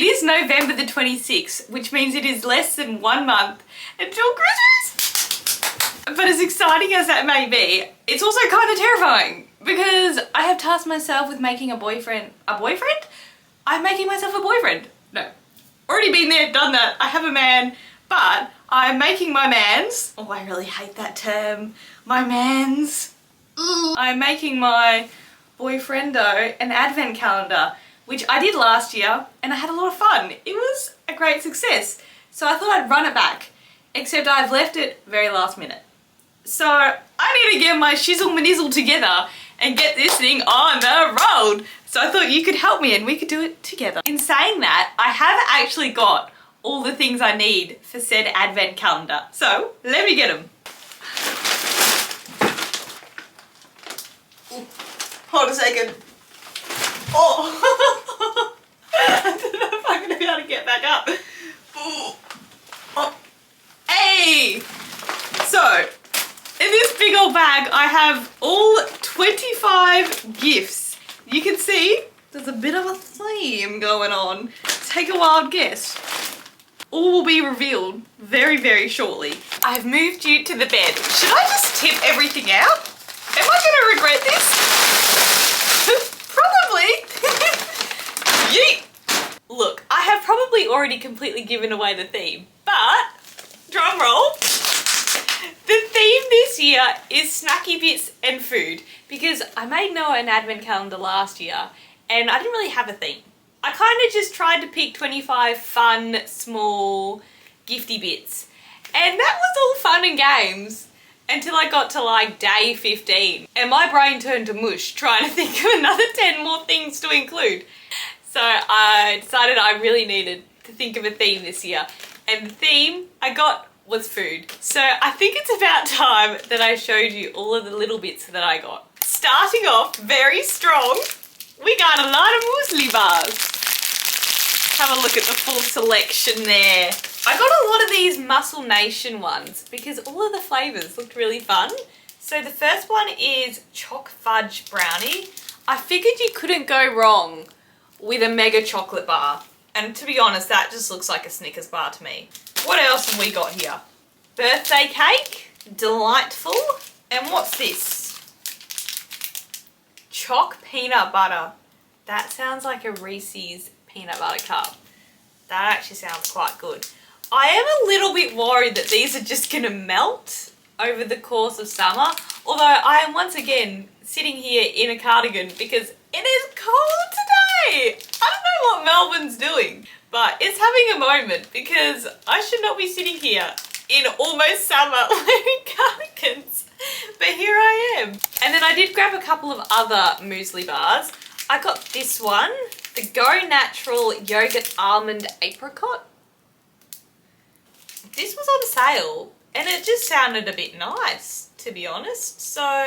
It is November the 26th, which means it is less than 1 month until Christmas. But as exciting as that may be, it's also kind of terrifying because I have tasked myself with making a boyfriend. A boyfriend? I'm making myself a boyfriend. No. Already been there, done that. I have a man, but I'm making my mans. Oh, I really hate that term. My mans. Ooh. I'm making my boyfriendo an advent calendar, which I did last year and I had a lot of fun. It was a great success. So I thought I'd run it back, except I've left it very last minute. So I need to get my shizzle manizzle together and get this thing on the road. So I thought you could help me and we could do it together. In saying that, I have actually got all the things I need for said advent calendar. So let me get them. Hold a second. Oh, I don't know if I'm gonna be able to get back up. Ooh. Oh. Hey! So, in this big old bag, I have all 25 gifts. You can see there's a bit of a theme going on. Take a wild guess. All will be revealed very, very shortly. I've moved you to the bed. Should I just tip everything out? Am I gonna regret this? Probably. Yeet. Look, I have probably already completely given away the theme, but drum roll. The theme this year is snacky bits and food because I made Noah an advent calendar last year and I didn't really have a theme. I kind of just tried to pick 25 fun, small, gifty bits. And that was all fun and games until I got to like day 15. And my brain turned to mush trying to think of another 10 more things to include. So I decided I really needed to think of a theme this year. And the theme I got was food. So I think it's about time that I showed you all of the little bits that I got. Starting off very strong, we got a lot of muesli bars. Have a look at the full selection there. I got a lot of these Muscle Nation ones because all of the flavours looked really fun. So the first one is Choc Fudge Brownie. I figured you couldn't go wrong with a mega chocolate bar. And to be honest, that just looks like a Snickers bar to me. What else have we got here? Birthday cake, delightful. And what's this? Choc Peanut Butter. That sounds like a Reese's peanut butter cup. That actually sounds quite good. I am a little bit worried that these are just gonna melt over the course of summer. Although I am once again sitting here in a cardigan because it is cold today. I don't know what Melbourne's doing, but it's having a moment because I should not be sitting here in almost summer wearing cardigans. But here I am. And then I did grab a couple of other muesli bars. I got this one, the Go Natural Yogurt Almond Apricot. This was on sale and it just sounded a bit nice, to be honest. So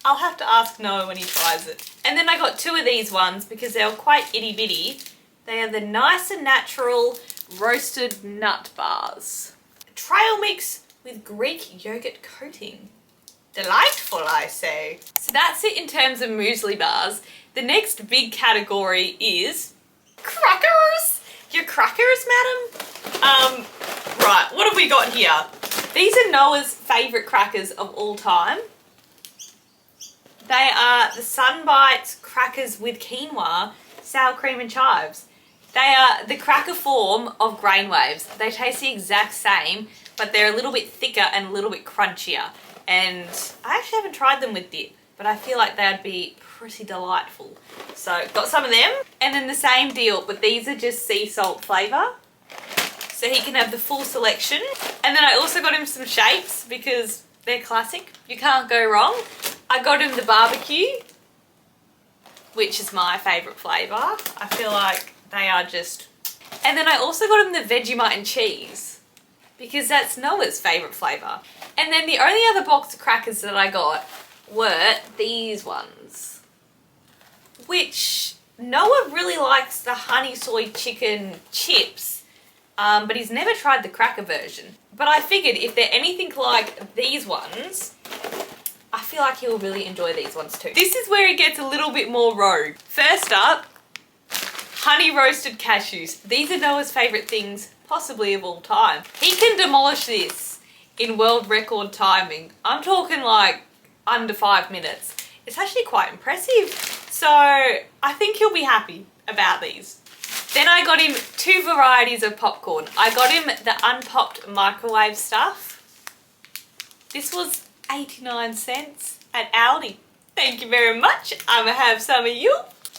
I'll have to ask Noah when he tries it. And then I got two of these ones because they were quite itty bitty. They are the Nice and Natural Roasted Nut Bars. Trail mix with Greek yogurt coating. Delightful, I say. So that's it in terms of muesli bars. The next big category is crackers. Your crackers, madam? Right, what have we got here? These are Noah's favourite crackers of all time. They are the Sunbites crackers with quinoa, sour cream and chives. They are the cracker form of grain waves. They taste the exact same, but they're a little bit thicker and a little bit crunchier. And I actually haven't tried them with dip, but I feel like they'd be pretty delightful. So got some of them. And then the same deal, but these are just sea salt flavour. So he can have the full selection. And then I also got him some shapes because they're classic. You can't go wrong. I got him the barbecue, which is my favourite flavour. I feel like they are just... And then I also got him the Vegemite and cheese because that's Noah's favourite flavour. And then the only other box of crackers that I got were these ones, which Noah really likes the honey soy chicken chips, but he's never tried the cracker version. But I figured if they're anything like these ones, I feel like he'll really enjoy these ones too. This is where it gets a little bit more rogue. First up, honey roasted cashews. These are Noah's favourite things, possibly of all time. He can demolish this in world record timing. I'm talking like under 5 minutes. It's actually quite impressive. So I think he'll be happy about these. Then I got him 2 varieties of popcorn. I got him the unpopped microwave stuff. This was 89 cents at Aldi. Thank you very much. I'm gonna have some of you.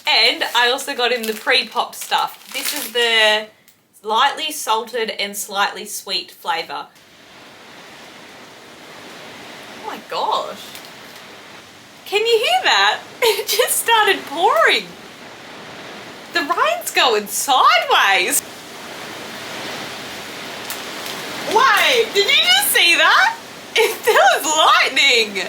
And I also got him the pre-popped stuff. This is the lightly salted and slightly sweet flavour. Oh my gosh. Can you hear that? It just started pouring. The rain's going sideways. Wait, did you just see that? There was lightning.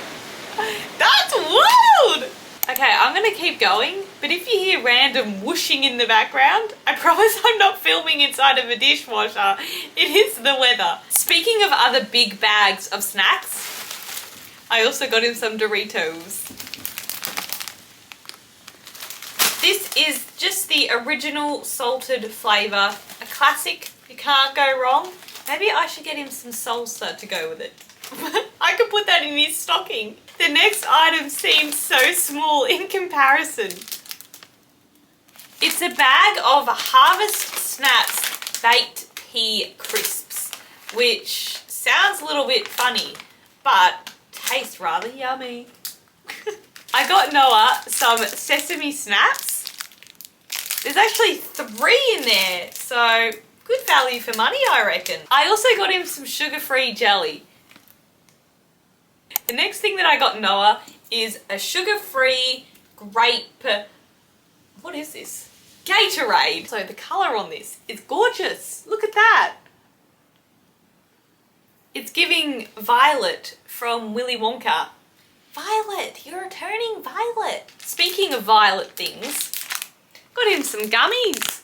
That's wild. Okay, I'm going to keep going, but if you hear random whooshing in the background, I promise I'm not filming inside of a dishwasher. It is the weather. Speaking of other big bags of snacks, I also got him some Doritos. This is just the original salted flavour, a classic, you can't go wrong. Maybe I should get him some salsa to go with it. I could put that in his stocking. The next item seems so small in comparison. It's a bag of Harvest Snaps baked pea crisps, which sounds a little bit funny, but tastes rather yummy. I got Noah some sesame snaps. There's actually 3 in there, so good value for money, I reckon. I also got him some sugar-free jelly. The next thing that I got Noah is a sugar-free grape, what is this? Gatorade. So the colour on this is gorgeous. Look at that. It's giving Violet from Willy Wonka. Violet, you're turning violet. Speaking of violet things, got him some gummies.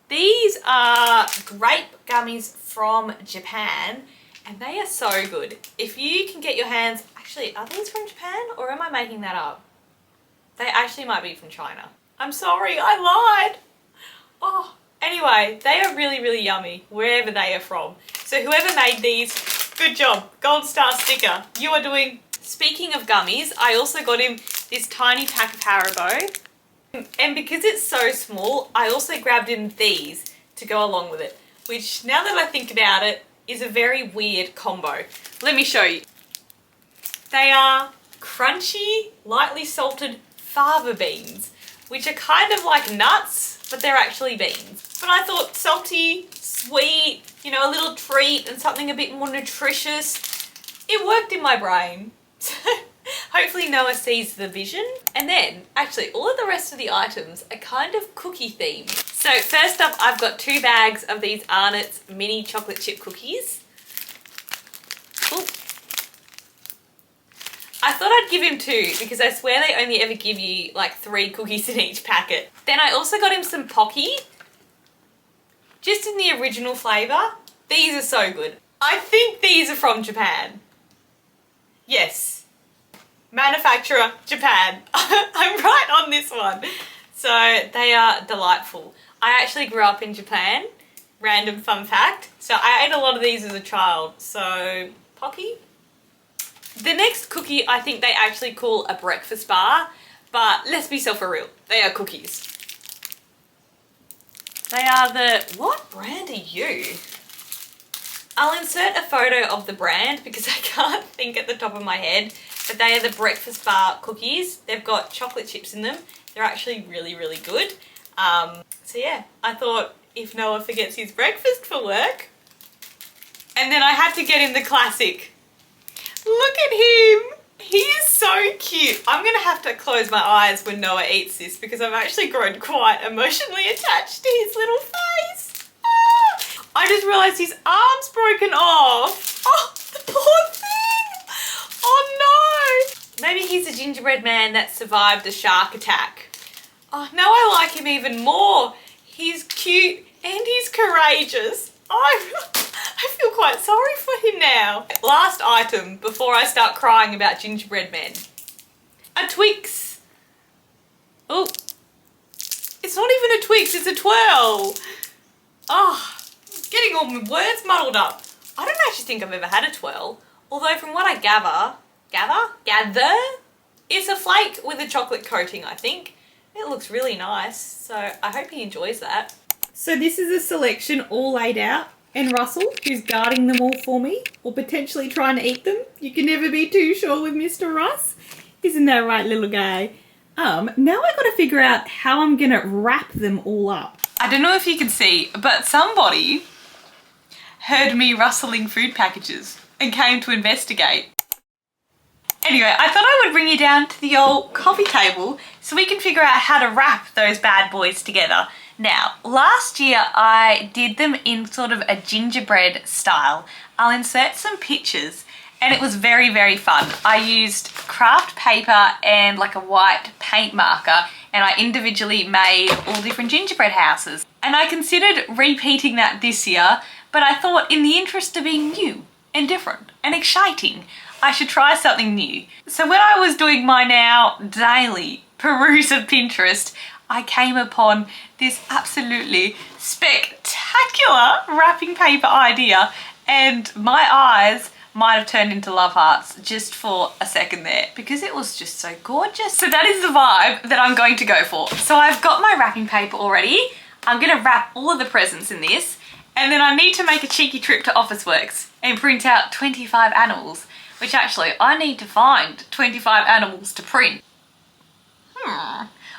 These are grape gummies from Japan, and they are so good. If you can get your hands, actually, are these from Japan or am I making that up? They actually might be from China. I'm sorry, I lied. Oh, anyway, they are really, really yummy wherever they are from. So whoever made these, good job. Gold star sticker. You are doing. Speaking of gummies, I also got him this tiny pack of Haribo. And because it's so small, I also grabbed him these to go along with it, which now that I think about it, is a very weird combo. Let me show you. They are crunchy, lightly salted fava beans, which are kind of like nuts, but they're actually beans. But I thought salty, sweet, you know, a little treat and something a bit more nutritious. It worked in my brain. Hopefully Noah sees the vision. And then, actually, all of the rest of the items are kind of cookie themed. So first up, I've got 2 bags of these Arnott's mini chocolate chip cookies. Ooh. I thought I'd give him 2 because I swear they only ever give you like 3 cookies in each packet. Then I also got him some Pocky, just in the original flavour. These are so good. I think these are from Japan. Yes. Manufacturer, Japan. I'm right on this one. So they are delightful. I actually grew up in Japan. Random fun fact. So I ate a lot of these as a child. So, Pocky. The next cookie I think they actually call a breakfast bar. But let's be for real. They are cookies. They are the... What brand are you? I'll insert a photo of the brand because I can't think at the top of my head, but they are the breakfast bar cookies. They've got chocolate chips in them. They're actually really, really good. So yeah, I thought if Noah forgets his breakfast for work. And then I had to get him the classic. Look at him. He is so cute. I'm going to have to close my eyes when Noah eats this because I've actually grown quite emotionally attached to his little face. I just realised his arm's broken off. Oh, the poor thing. Oh no. Maybe he's a gingerbread man that survived a shark attack. Oh, now I like him even more. He's cute and he's courageous. I feel quite sorry for him now. Last item before I start crying about gingerbread men. A Twix. Oh, It's not even a Twix, it's a twirl. Oh, getting all my words muddled up. I don't actually think I've ever had a twirl. Although from what I gather, it's a flake with a chocolate coating, I think. It looks really nice, so I hope he enjoys that. So this is a selection all laid out, and Russell, who's guarding them all for me, or potentially trying to eat them. You can never be too sure with Mr. Russ. Isn't that right, little guy? Now I gotta figure out how I'm gonna wrap them all up. I don't know if you can see, but somebody heard me rustling food packages and came to investigate. Anyway, I thought I would bring you down to the old coffee table so we can figure out how to wrap those bad boys together. Now, last year I did them in sort of a gingerbread style. I'll insert some pictures and it was very, very fun. I used craft paper and like a white paint marker, and I individually made all different gingerbread houses. And I considered repeating that this year, but I thought in the interest of being new and different and exciting, I should try something new. So when I was doing my now daily peruse of Pinterest, I came upon this absolutely spectacular wrapping paper idea, and my eyes might have turned into love hearts just for a second there because it was just so gorgeous. So that is the vibe that I'm going to go for. So I've got my wrapping paper already. I'm gonna wrap all of the presents in this, and then I need to make a cheeky trip to Officeworks and print out 25 animals, which actually I need to find 25 animals to print.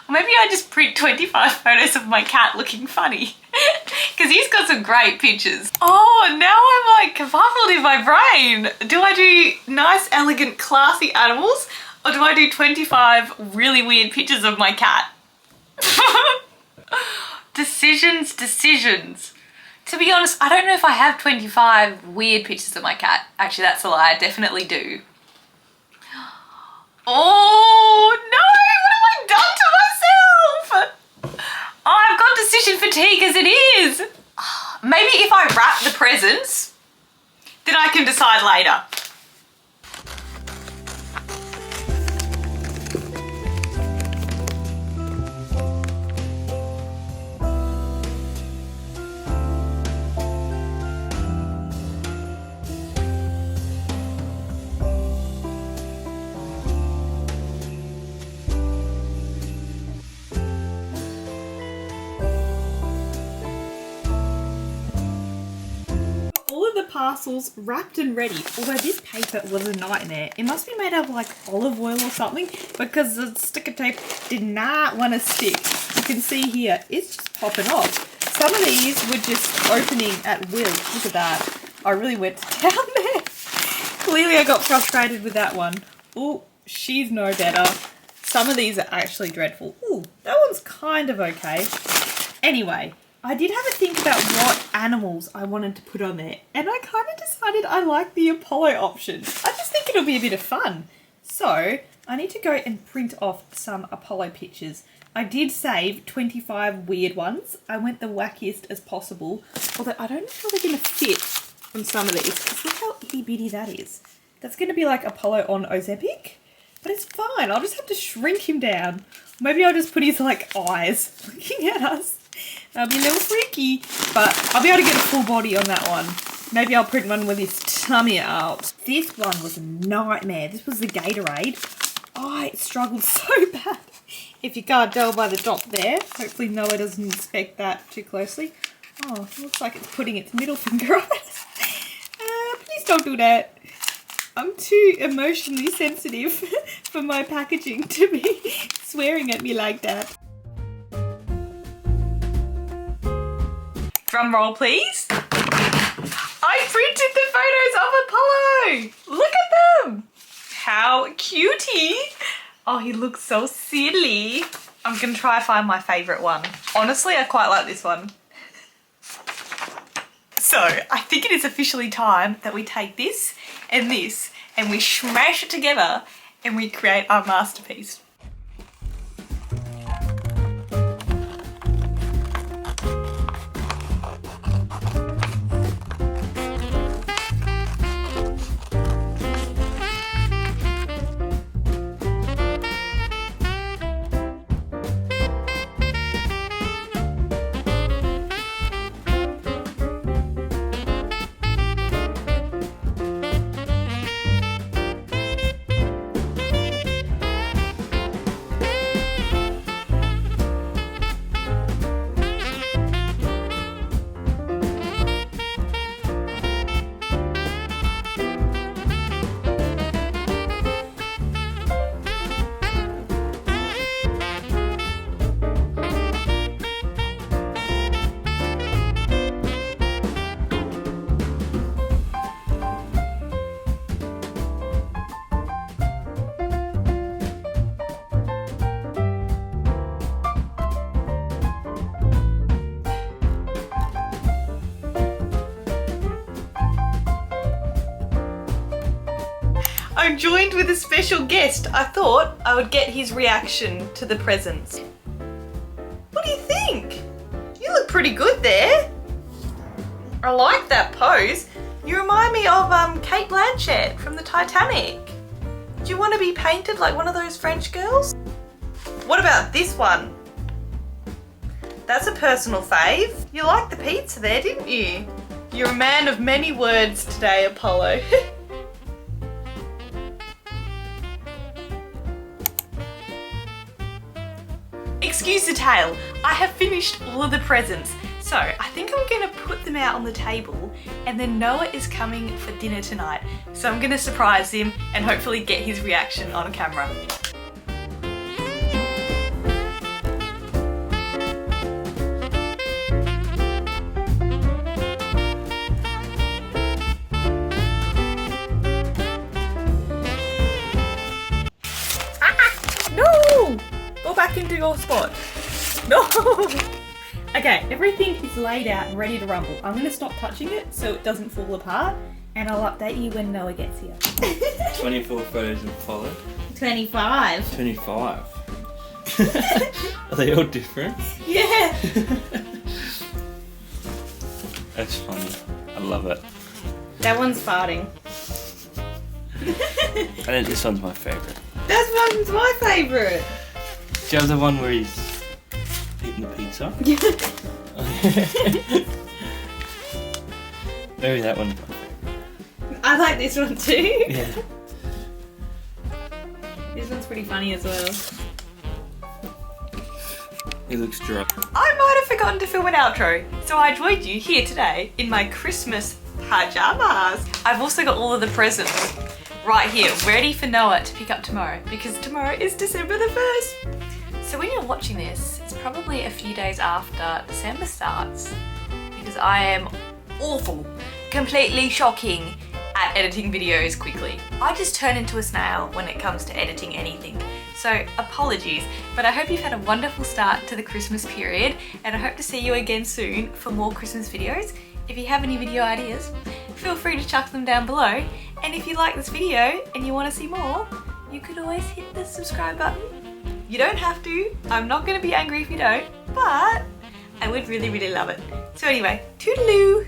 Or maybe I just print 25 photos of my cat looking funny because he's got some great pictures. Oh, now I'm like kerfuffled in my brain. Do I do nice, elegant, classy animals, or do I do 25 really weird pictures of my cat? Decisions. To be honest, I don't know if I have 25 weird pictures of my cat. Actually, that's a lie, I definitely do. Oh no, what have I done to myself? Oh, I've got decision fatigue as it is. Maybe if I wrap the presents, then I can decide later. Parcels wrapped and ready, although this paper was a nightmare. It must be made of like olive oil or something because the sticker tape did not want to stick. You can see here it's just popping off. Some of these were just opening at will. Look at that. I really went down there. Clearly I got frustrated with that one. Oh, she's no better. Some of these are actually dreadful. Ooh, that one's kind of okay. Anyway, I did have a think about what animals I wanted to put on there, and I kind of decided I like the Apollo option. I just think it'll be a bit of fun. So I need to go and print off some Apollo pictures. I did save 25 weird ones. I went the wackiest as possible, although I don't know how they're going to fit on some of these, because look how itty bitty that is. That's going to be like Apollo on Ozempic, but it's fine. I'll just have to shrink him down. Maybe I'll just put his like eyes looking at us. That'll be a little freaky, but I'll be able to get a full body on that one. Maybe I'll print one with his tummy out. This one was a nightmare. This was the Gatorade. I struggled so bad. If you can't tell by the dot there, hopefully Noah doesn't inspect that too closely. Oh, it looks like it's putting its middle finger on it. Please don't do that. I'm too emotionally sensitive for my packaging to be swearing at me like that. Drum roll, please. I printed the photos of Apollo. Look at them. How cutie. Oh, he looks so silly. I'm gonna try and find my favorite one. Honestly, I quite like this one. So I think it is officially time that we take this and we smash it together and we create our masterpiece. I'm joined with a special guest. I thought I would get his reaction to the presents. What do you think? You look pretty good there. I like that pose. You remind me of Kate Blanchett from the Titanic. Do you want to be painted like one of those French girls? What about this one? That's a personal fave. You liked the pizza there, didn't you? You're a man of many words today, Apollo. Excuse the tale, I have finished all of the presents. So I think I'm gonna put them out on the table, and then Noah is coming for dinner tonight. So I'm gonna surprise him and hopefully get his reaction on camera. No! Go back into your spot. No! Okay, everything is laid out and ready to rumble. I'm going to stop touching it so it doesn't fall apart, and I'll update you when Noah gets here. 24 photos of Apollo. 25. 25. Are they all different? Yeah! That's funny. I love it. That one's farting. I think this one's my favourite. That one's my favourite. Do you have the one where he's eating the pizza? Yeah. Maybe that one's my favourite. I like this one too. Yeah. This one's pretty funny as well. He looks dry. I might have forgotten to film an outro, so I joined you here today in my Christmas pajamas. I've also got all of the presents right here, ready for Noah to pick up tomorrow, because tomorrow is December the 1st. So when you're watching this, it's probably a few days after December starts, because I am awful, completely shocking at editing videos quickly. I just turn into a snail when it comes to editing anything. So apologies, but I hope you've had a wonderful start to the Christmas period, and I hope to see you again soon for more Christmas videos. If you have any video ideas, feel free to chuck them down below. And if you like this video and you want to see more, you could always hit the subscribe button. You don't have to. I'm not going to be angry if you don't, but I would really, really love it. So anyway, toodaloo!